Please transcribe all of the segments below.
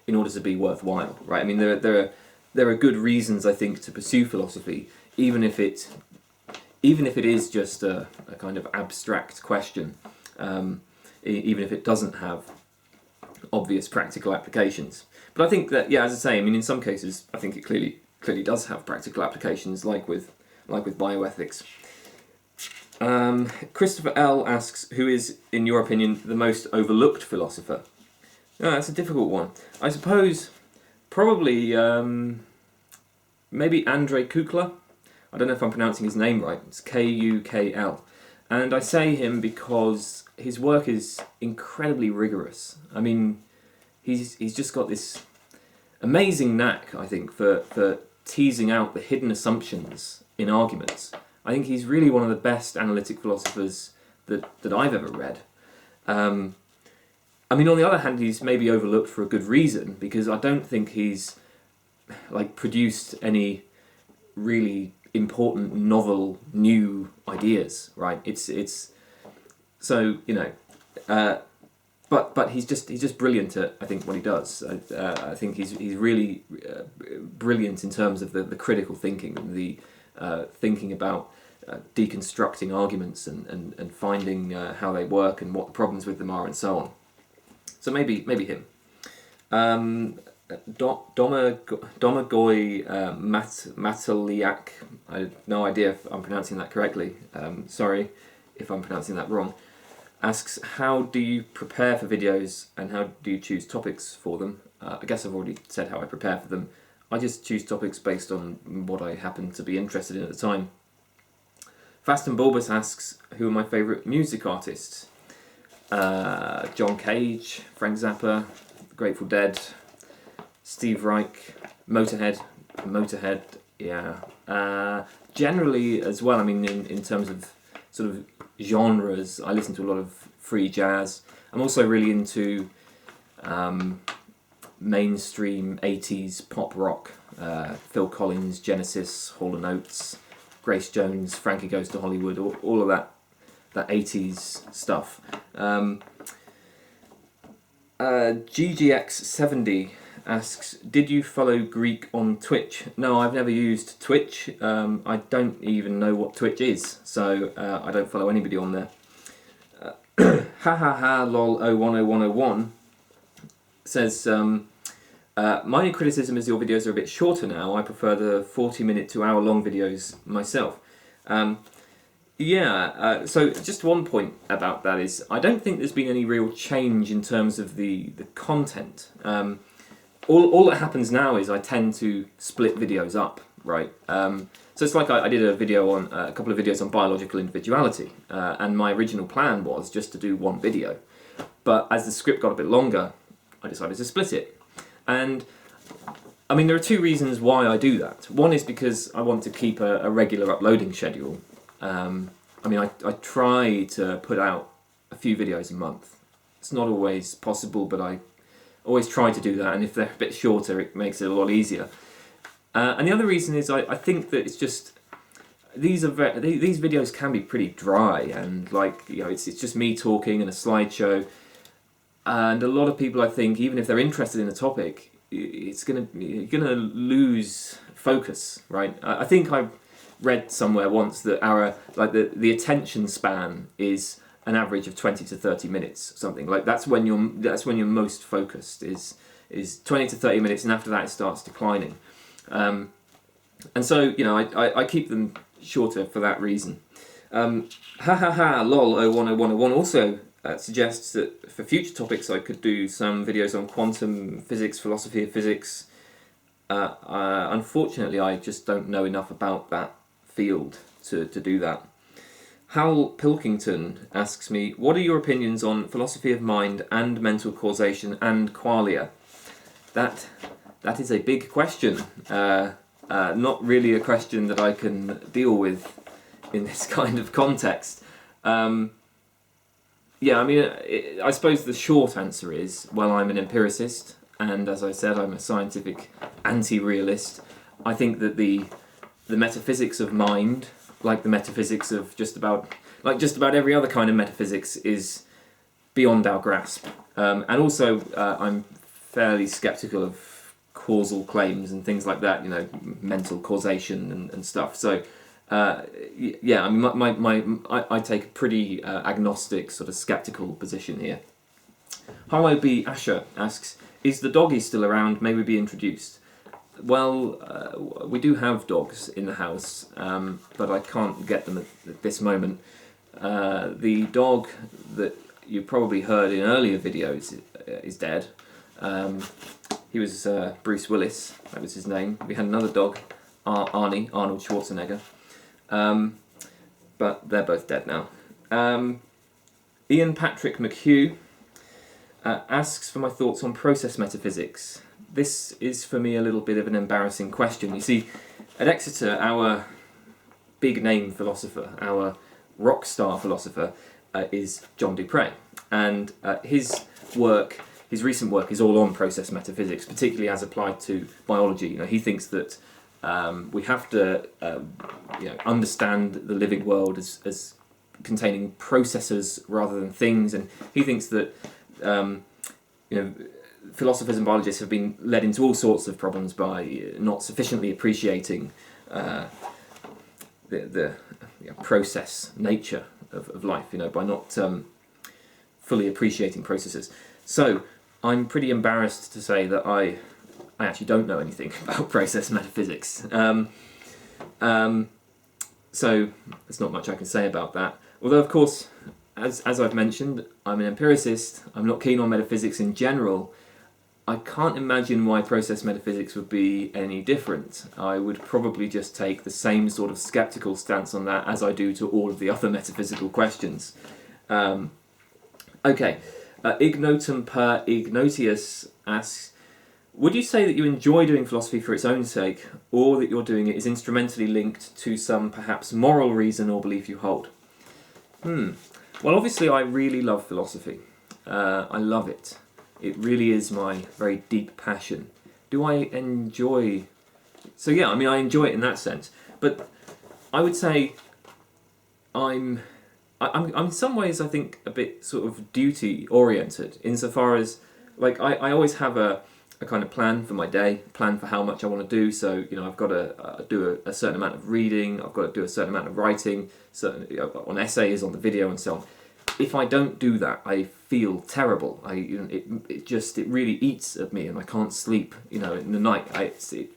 in order to be worthwhile, right? I mean, there are good reasons, I think, to pursue philosophy, even if it is just a kind of abstract question, even if it doesn't have obvious practical applications. But I think that, yeah, as I say, I mean, in some cases, I think it clearly does have practical applications, like with bioethics. Christopher L. asks, who is, in your opinion, the most overlooked philosopher? Oh, that's a difficult one. I suppose probably maybe Andrei Kukla. I don't know if I'm pronouncing his name right. It's Kukl. And I say him because his work is incredibly rigorous. I mean, he's just got this amazing knack, I think, for teasing out the hidden assumptions in arguments. I think he's really one of the best analytic philosophers that I've ever read. I mean, on the other hand, he's maybe overlooked for a good reason, because I don't think he's produced any really important, novel, new ideas. Right? It's so, you know, but he's just brilliant at, I think, what he does. I think he's really brilliant in terms of the critical thinking and the thinking about deconstructing arguments and finding how they work and what the problems with them are and so on. So maybe him. Domagoj Mateljak, I have no idea if I'm pronouncing that correctly, sorry if I'm pronouncing that wrong, asks, how do you prepare for videos and how do you choose topics for them? I guess I've already said how I prepare for them. I just choose topics based on what I happen to be interested in at the time. Fast and Bulbous asks, who are my favourite music artists? John Cage, Frank Zappa, Grateful Dead, Steve Reich, Motorhead, yeah. Generally as well, I mean, in terms of sort of genres, I listen to a lot of free jazz. I'm also really into mainstream 80s pop rock, Phil Collins, Genesis, Hall & Oates, Grace Jones, Frankie Goes to Hollywood, all of that 80s stuff. GGX70 asks, did you follow Greek on Twitch? No, I've never used Twitch. I don't even know what Twitch is, so I don't follow anybody on there. Ha ha ha lol 010101 says, my only criticism is your videos are a bit shorter now. I prefer the 40-minute to hour-long videos myself. So just one point about that is, I don't think there's been any real change in terms of the content. All that happens now is I tend to split videos up, right? So it's like I did a couple of videos on biological individuality, and my original plan was just to do one video. But as the script got a bit longer, I decided to split it. And I mean, there are two reasons why I do that. One is because I want to keep a regular uploading schedule. I mean, I try to put out a few videos a month. It's not always possible, but I always try to do that, and if they're a bit shorter, it makes it a lot easier. And the other reason is I think that it's just, these videos can be pretty dry, and it's just me talking and a slideshow, and a lot of people, I think, even if they're interested in a topic, you're gonna lose focus, right? I think I read somewhere once that the attention span is an average of 20 to 30 minutes, something like that's when you're most focused is 20 to 30 minutes, and after that it starts declining. And so, you know, I keep them shorter for that reason. Lol 010101 also suggests that for future topics I could do some videos on quantum physics, philosophy of physics. Unfortunately, I just don't know enough about that field to do that. Hal Pilkington asks me, what are your opinions on philosophy of mind and mental causation and qualia? That is a big question. Not really a question that I can deal with in this kind of context. Yeah, I mean, I suppose the short answer is, well, I'm an empiricist, and as I said, I'm a scientific anti-realist. I think that the metaphysics of mind, like the metaphysics of just about every other kind of metaphysics, is beyond our grasp. And also, I'm fairly sceptical of causal claims and things like that, mental causation and stuff. So, yeah, I mean, I take a pretty agnostic, sort of sceptical position here. HarlowBAshur asks, is the doggy still around? May we be introduced? Well, we do have dogs in the house, but I can't get them at this moment. The dog that you probably heard in earlier videos is dead. He was Bruce Willis, that was his name. We had another dog, Arnold Schwarzenegger, but they're both dead now. Patrick McHugh asks for my thoughts on process metaphysics. This is for me a little bit of an embarrassing question. You see, at Exeter, our big name philosopher, our rock star philosopher, is John Dupre, and his recent work is all on process metaphysics, particularly as applied to biology. He thinks that we have to understand the living world as containing processes rather than things, and he thinks that philosophers and biologists have been led into all sorts of problems by not sufficiently appreciating the process nature of life, by not fully appreciating processes. So I'm pretty embarrassed to say that I actually don't know anything about process metaphysics. So there's not much I can say about that. Although, of course, as I've mentioned, I'm an empiricist. I'm not keen on metaphysics in general. I can't imagine why process metaphysics would be any different. I would probably just take the same sort of sceptical stance on that as I do to all of the other metaphysical questions. Okay, Ignotum per ignotius asks, would you say that you enjoy doing philosophy for its own sake, or that you're doing it is instrumentally linked to some perhaps moral reason or belief you hold? Well, obviously I really love philosophy. I love it. It really is my very deep passion. Do I enjoy... So yeah, I mean, I enjoy it in that sense. But I would say I'm in some ways, I think, a bit sort of duty-oriented, insofar as, like, I always have a kind of plan for my day, plan for how much I want to do. So, I've got to do a certain amount of reading, I've got to do a certain amount of writing, on essays, on the video, and so on. If I don't do that, I feel terrible. It really eats at me, and I can't sleep. In the night, it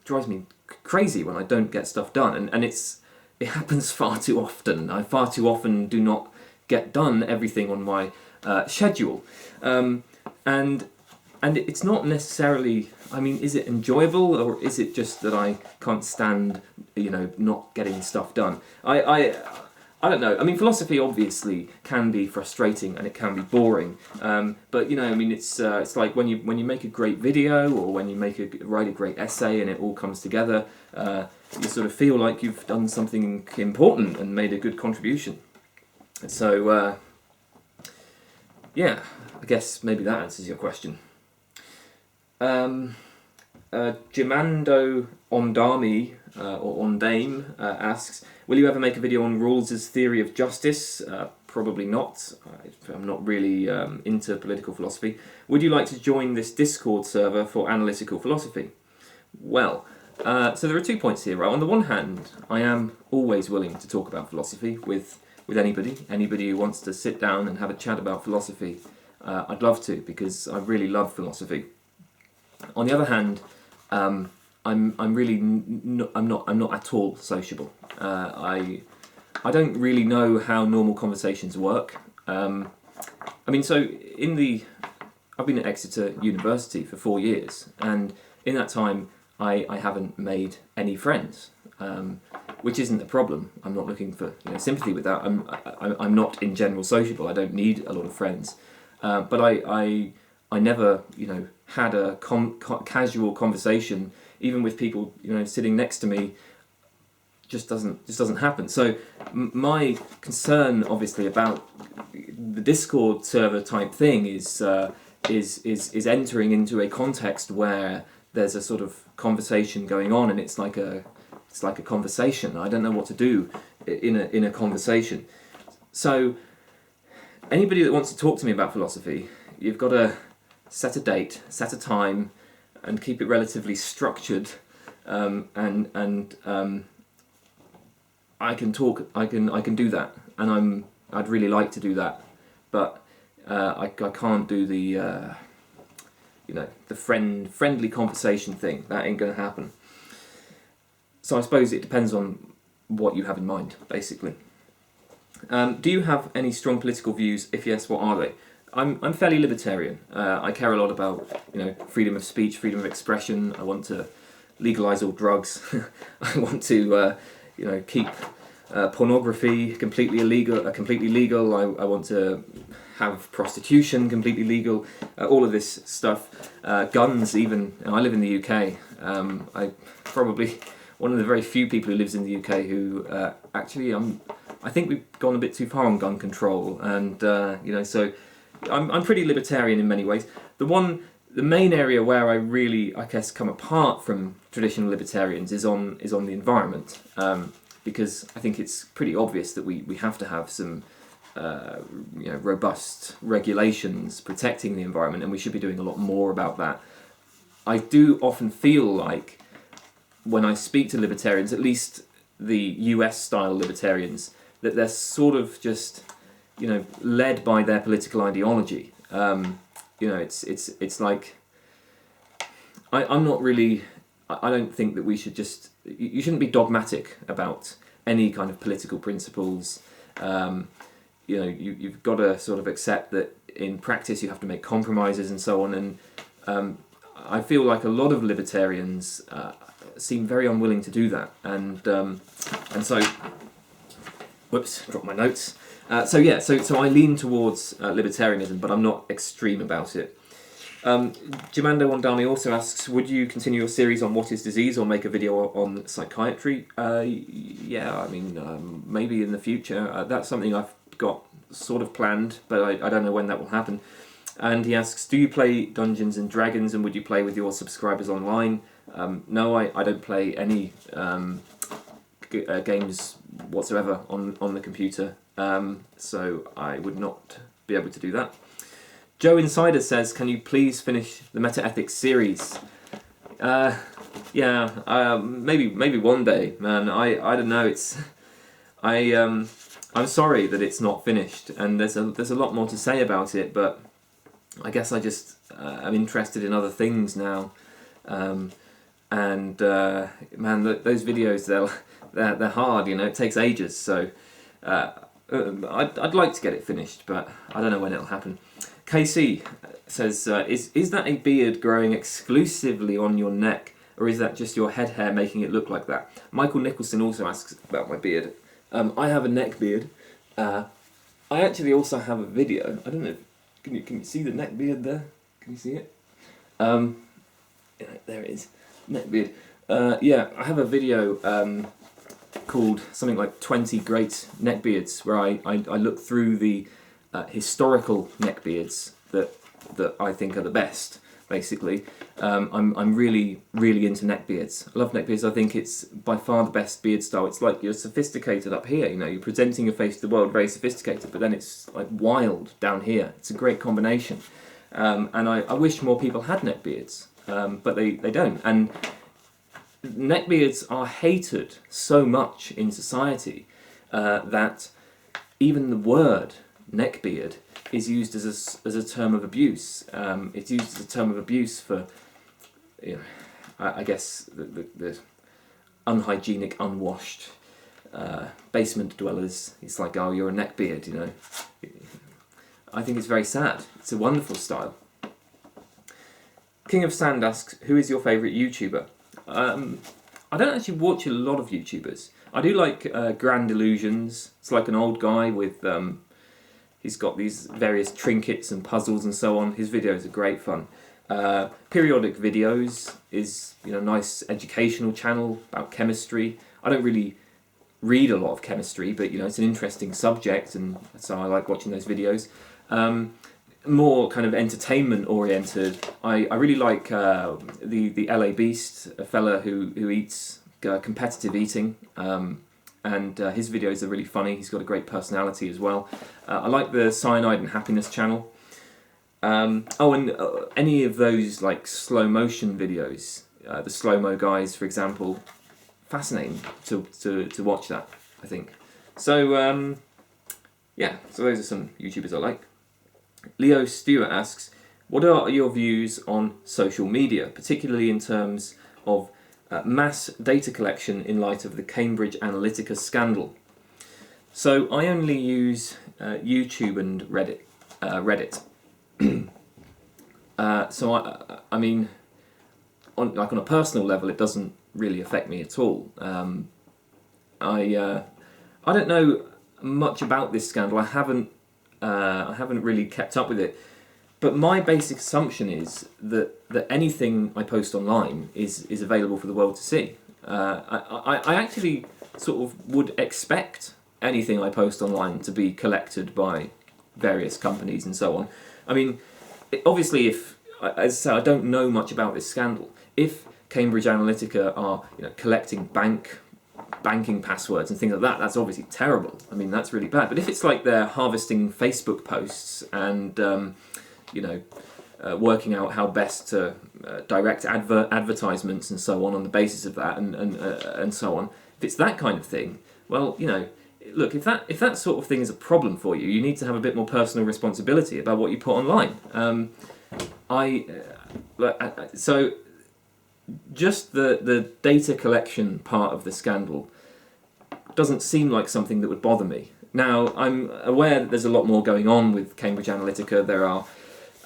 drives me crazy when I don't get stuff done, and it happens far too often. I far too often do not get done everything on my schedule, and it's not necessarily. I mean, is it enjoyable, or is it just that I can't stand, not getting stuff done? I don't know. I mean, philosophy obviously can be frustrating and it can be boring. But I mean, it's like when you make a great video, or when you write a great essay, and it all comes together. You sort of feel like you've done something important and made a good contribution. So yeah, I guess maybe that answers your question. Jemando Ondame or Ondame asks, will you ever make a video on Rawls's theory of justice? Probably not. I'm not really into political philosophy. Would you like to join this Discord server for analytical philosophy? Well, so there are 2 points here, right? On the one hand, I am always willing to talk about philosophy with anybody who wants to sit down and have a chat about philosophy. I'd love to, because I really love philosophy. On the other hand, I'm not at all sociable. I don't really know how normal conversations work. I mean, so I've been at Exeter University for 4 years, and in that time I haven't made any friends, which isn't a problem. I'm not looking for sympathy with that. I'm not in general sociable. I don't need a lot of friends, but I never had a casual conversation, even with people sitting next to me. Just doesn't happen. So my concern, obviously, about the Discord server type thing is entering into a context where there's a sort of conversation going on, and it's like a conversation. I don't know what to do in a conversation. So anybody that wants to talk to me about philosophy, you've got to set a date, set a time, and keep it relatively structured, and I can talk. I can do that, and I'd really like to do that, but I can't do the the friendly conversation thing. That ain't gonna happen. So I suppose it depends on what you have in mind, basically. Do you have any strong political views? If yes, what are they? I'm fairly libertarian. I care a lot about freedom of speech, freedom of expression. I want to legalise all drugs. I want to keep pornography completely legal. I want to have prostitution completely legal. All of this stuff. Guns, even. I live in the UK. I probably one of the very few people who lives in the UK who actually I think we've gone a bit too far on gun control, and so I'm pretty libertarian in many ways. The main area where I really, I guess, come apart from traditional libertarians is on the environment, because I think it's pretty obvious that we have to have some robust regulations protecting the environment, and we should be doing a lot more about that. I do often feel like when I speak to libertarians, at least the US style libertarians, that they're sort of just led by their political ideology. It's like I'm not really. I don't think that we should just. You shouldn't be dogmatic about any kind of political principles. You've got to sort of accept that in practice you have to make compromises and so on. And I feel like a lot of libertarians seem very unwilling to do that. And so, whoops, dropped my notes. So I lean towards libertarianism, but I'm not extreme about it. Jemando Ondame also asks, would you continue your series on what is disease or make a video on psychiatry? Yeah, I mean, maybe in the future. That's something I've got sort of planned, but I don't know when that will happen. And he asks, do you play Dungeons and Dragons, and would you play with your subscribers online? No, I don't play any games whatsoever on the computer, so I would not be able to do that. Joe Insider says, can you please finish the Metaethics series? Maybe one day, man. I don't know. I'm sorry that it's not finished, and there's a lot more to say about it, but I guess I just am interested in other things now. Man, those videos, they're hard. It takes ages. So I'd like to get it finished, but I don't know when it'll happen. KC says, is that a beard growing exclusively on your neck, or is that just your head hair making it look like that? Michael Nicholson also asks about my beard. I have a neck beard. I actually also have a video. I don't know. Can you see the neck beard there? Can you see it? There it is. Neck beard. I have a video called something like 20 Great Neckbeards, where I look through the historical neckbeards that I think are the best. Basically, I'm really into neckbeards. I love neckbeards. I think it's by far the best beard style. It's like you're sophisticated up here. You're presenting your face to the world very sophisticated, but then it's like wild down here. It's a great combination, and I wish more people had neckbeards, but they don't. And neckbeards are hated so much in society that even the word neckbeard is used as a term of abuse. It's used as a term of abuse for, I guess the unhygienic, unwashed basement dwellers. It's like, oh, you're a neckbeard. I think it's very sad. It's a wonderful style. King of Sand asks, who is your favourite YouTuber? I don't actually watch a lot of YouTubers. I do like Grand Illusions. It's like an old guy with he's got these various trinkets and puzzles and so on. His videos are great fun. Periodic Videos is a nice educational channel about chemistry. I don't really read a lot of chemistry, but it's an interesting subject, and so I like watching those videos. More kind of entertainment oriented. I really like the LA Beast, a fella who eats competitive eating. And his videos are really funny. He's got a great personality as well. I like the Cyanide and Happiness channel. Oh, and any of those like slow motion videos, the slow-mo guys, for example, fascinating to watch that, I think. So, yeah, so those are some YouTubers I like. Leo Stewart asks, what are your views on social media, particularly in terms of mass data collection in light of the Cambridge Analytica scandal? So I only use YouTube and Reddit. So I mean, on a personal level, it doesn't really affect me at all. I don't know much about this scandal. I haven't really kept up with it. But my basic assumption is that anything I post online is available for the world to see. I actually sort of would expect anything I post online to be collected by various companies and so on. I mean, obviously, as I say, I don't know much about this scandal. If Cambridge Analytica are collecting banking passwords and things like that, that's obviously terrible. I mean, that's really bad. But if it's like they're harvesting Facebook posts and working out how best to direct advertisements and so on the basis of that and so on, if it's that kind of thing, well, look, if that sort of thing is a problem for you, you need to have a bit more personal responsibility about what you put online. So just the data collection part of the scandal doesn't seem like something that would bother me. Now, I'm aware that there's a lot more going on with Cambridge Analytica. There are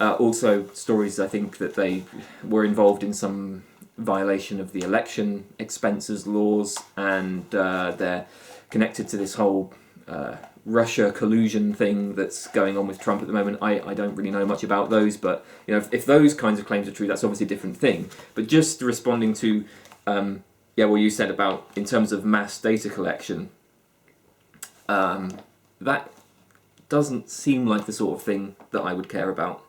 also stories, I think, that they were involved in some violation of the election expenses laws, and they're connected to this whole Russia collusion thing that's going on with Trump at the moment. I don't really know much about those, but if those kinds of claims are true, that's obviously a different thing. But just responding to what you said about in terms of mass data collection, that doesn't seem like the sort of thing that I would care about.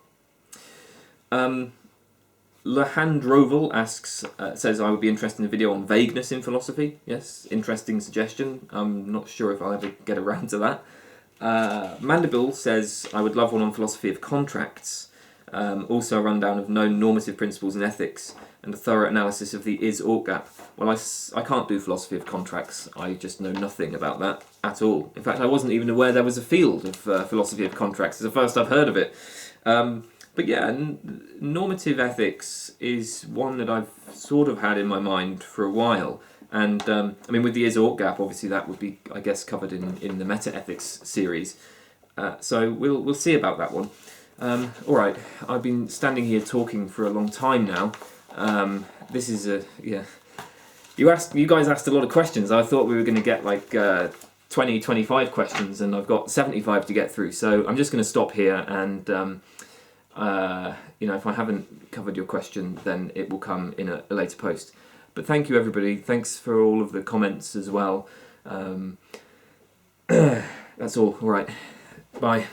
Lhandroval asks, says, I would be interested in a video on vagueness in philosophy. Yes, interesting suggestion. I'm not sure if I'll ever get around to that. Mandibil says, I would love one on philosophy of contracts. Also a rundown of known normative principles in ethics and a thorough analysis of the is-ought gap. Well, I can't do philosophy of contracts. I just know nothing about that at all. In fact, I wasn't even aware there was a field of philosophy of contracts. It's the first I've heard of it. But yeah, normative ethics is one that I've sort of had in my mind for a while. And I mean, with the is-ought gap, obviously that would be, I guess, covered in the meta-ethics series. So we'll see about that one. All right, I've been standing here talking for a long time now. This is you guys asked a lot of questions. I thought we were going to get like 20, 25 questions, and I've got 75 to get through. So I'm just going to stop here, and if I haven't covered your question, then it will come in a later post. But thank you, everybody. Thanks for all of the comments as well. That's all. All right. Bye.